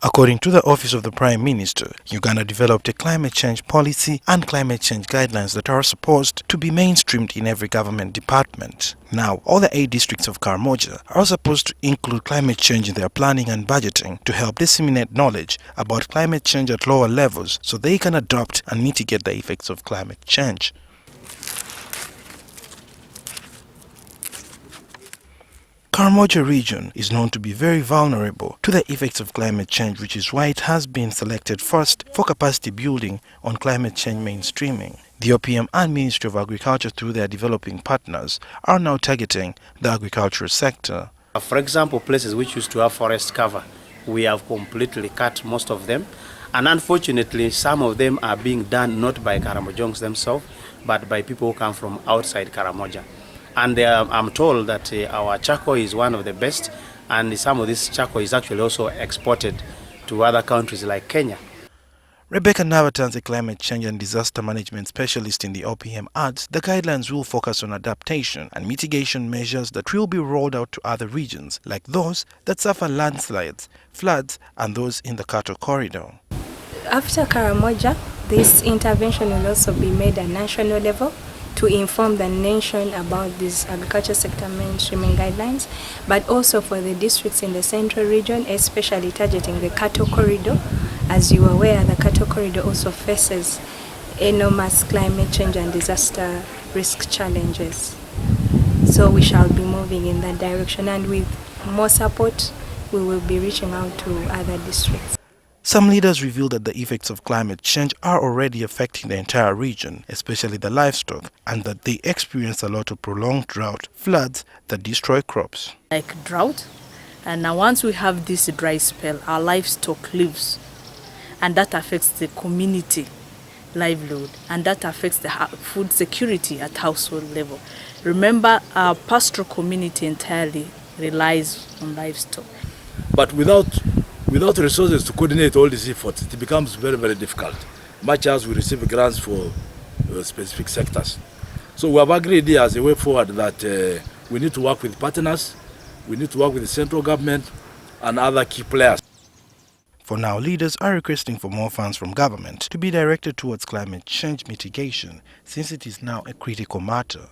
According to the Office of the Prime Minister, Uganda developed a climate change policy and climate change guidelines that are supposed to be mainstreamed in every government department. Now, all the 8 districts of Karamoja are supposed to include climate change in their planning and budgeting to help disseminate knowledge about climate change at lower levels so they can adapt and mitigate the effects of climate change. Karamoja region is known to be very vulnerable to the effects of climate change, which is why it has been selected first for capacity building on climate change mainstreaming. The OPM and Ministry of Agriculture, through their developing partners, are now targeting the agricultural sector. For example, places which used to have forest cover, we have completely cut most of them. And unfortunately, some of them are being done not by Karamojongs themselves, but by people who come from outside Karamoja. And I'm told that our charcoal is one of the best, and some of this charcoal is actually also exported to other countries like Kenya. Rebecca Navatan's a climate change and disaster management specialist in the OPM adds the guidelines will focus on adaptation and mitigation measures that will be rolled out to other regions, like those that suffer landslides, floods, and those in the cattle corridor. After Karamoja, this intervention will also be made at national level to inform the nation about these agriculture sector mainstreaming guidelines, but also for the districts in the central region, especially targeting the cattle corridor. As you are aware, the cattle corridor also faces enormous climate change and disaster risk challenges. So we shall be moving in that direction, and with more support, we will be reaching out to other districts. Some leaders revealed that the effects of climate change are already affecting the entire region, especially the livestock, and that they experience a lot of prolonged drought, floods that destroy crops. Like drought, and now once we have this dry spell, our livestock lives, and that affects the community livelihood, and that affects the food security at household level. Remember, our pastoral community entirely relies on livestock. But without resources to coordinate all these efforts, it becomes very, very difficult, much as we receive grants for specific sectors. So we have agreed here as a way forward that we need to work with partners, we need to work with the central government and other key players. For now, leaders are requesting for more funds from government to be directed towards climate change mitigation, since it is now a critical matter.